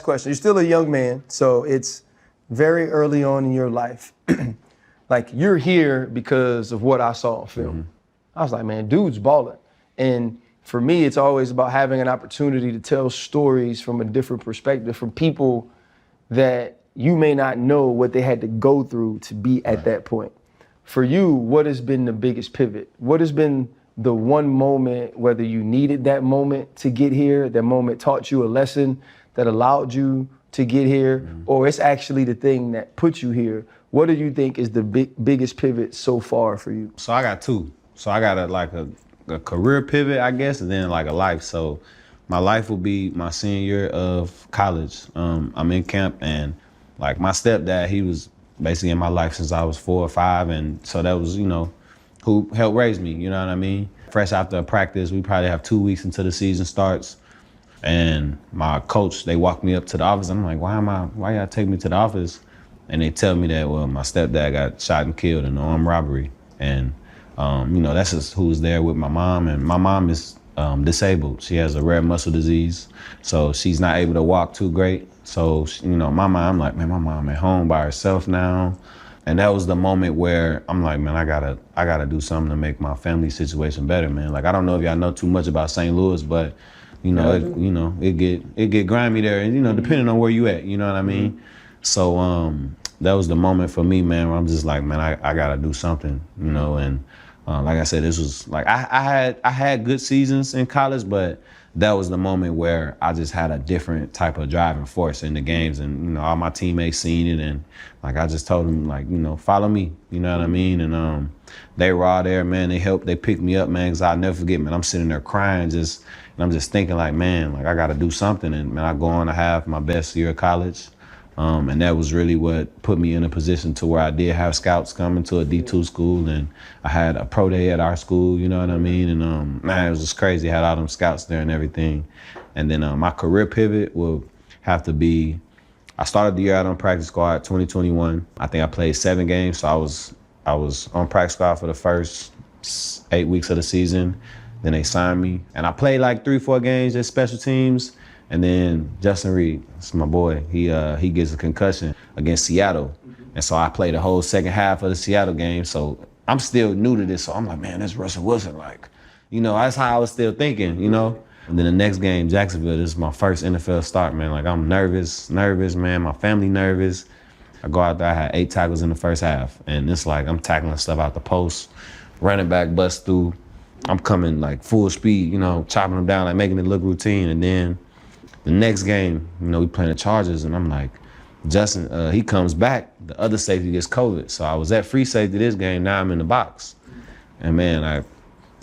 Question. You're still a young man, so it's very early on in your life. Like, you're here because of what I saw on film. Mm-hmm. I was like, man, dude's balling. And for me, it's always about having an opportunity to tell stories from a different perspective from people that you may not know what they had to go through to be at that point. For you, what has been the biggest pivot? What has been the one moment, whether you needed that moment to get here, that moment taught you a lesson that allowed you to get here, or it's actually the thing that put you here? What do you think is the biggest pivot so far for you? So I got two. So I got a career pivot, I guess, and then like a life. So my life will be my senior year of college. I'm in camp, and like my stepdad, he was basically in my life since I was 4 or 5, and so that was, who helped raise me, you know what I mean? Fresh after practice, we probably have 2 weeks until the season starts, and my coach, they walked me up to the office. I'm like, why y'all take me to the office? And they tell me that, well, my stepdad got shot and killed in an armed robbery, and that's just who was there with my mom, and my mom is disabled. She has a rare muscle disease, so she's not able to walk too great. So, I'm like, man, my mom at home by herself now. And that was the moment where I'm like, man, I gotta do something to make my family situation better, man. Like, I don't know if y'all know too much about St. Louis, but it get grimy there, and depending on where you at, you know what I mean? Mm-hmm. So that was the moment for me, man, where I'm just like, man, I gotta do something, and like I said, this was like, I had good seasons in college, but that was the moment where I just had a different type of driving force in the games, and all my teammates seen it, and like I just told them, like, follow me, you know what I mean? And they were all there, man. They picked me up, man, because I'll never forget, man. I'm sitting there crying, and I'm just thinking, like, man, like I got to do something, and man, I go on to have my best year of college. And that was really what put me in a position to where I did have scouts coming to a D2 school, and I had a pro day at our school, you know what I mean? And man, it was just crazy. I had all them scouts there and everything. And then my career pivot will have to be, I started the year out on practice squad 2021. I think I played 7 games, so I was on practice squad for the first 8 weeks of the season. Then they signed me, and I played like 3-4 games at special teams. And then Justin Reed, it's my boy, he gets a concussion against Seattle. And so I played the whole second half of the Seattle game. So I'm still new to this. So I'm like, man, that's Russell Wilson. Like, that's how I was still thinking, And then the next game, Jacksonville, this is my first NFL start, man. Like, I'm nervous, man. My family nervous. I go out there, I had 8 tackles in the first half. And it's like, I'm tackling stuff out the post, running back bust through. I'm coming like full speed, chopping them down, like making it look routine. And then the next game, we playing the Chargers, and I'm like, Justin, he comes back, the other safety gets COVID. So I was at free safety this game, now I'm in the box. And man, I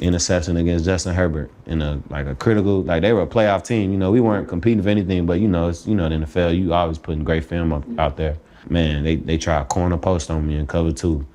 interception against Justin Herbert in a critical, like they were a playoff team. We weren't competing for anything, but it's, the NFL, you always putting great film out there. Man, they tried a corner post on me in cover 2.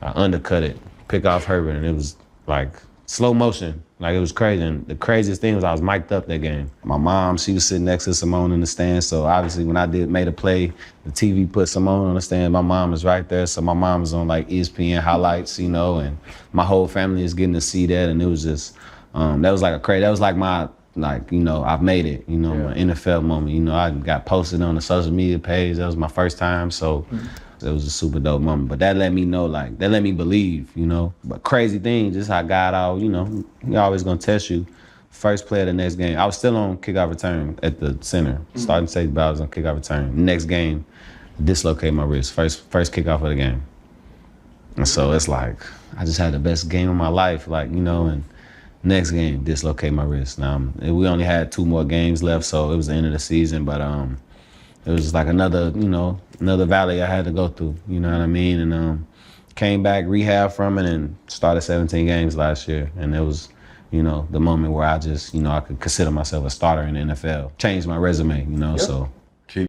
I undercut it, pick off Herbert, and it was like slow motion. Like, it was crazy. And the craziest thing was I was mic'd up that game. My mom, she was sitting next to Simone in the stand. So obviously when I made a play, the TV put Simone on the stand. My mom is right there. So my mom is on like ESPN highlights, and my whole family is getting to see that. And it was just, that was like my, I've made it, my NFL moment. I got posted on the social media page. That was my first time. So it was a super dope moment. But that let me know, that let me believe, But crazy thing, just how God, he always gonna test you. First play of the next game, I was still on kickoff return at the center. Starting safety, but I was on kickoff return. Next game, dislocate my wrist. First kickoff of the game. And so it's like, I just had the best game of my life, and next game, dislocate my wrist. Now, we only had 2 more games left, so it was the end of the season, but it was just like another valley I had to go through, you know what I mean? And came back, rehab from it, and started 17 games last year. And it was, the moment where I just, I could consider myself a starter in the NFL. Changed my resume, so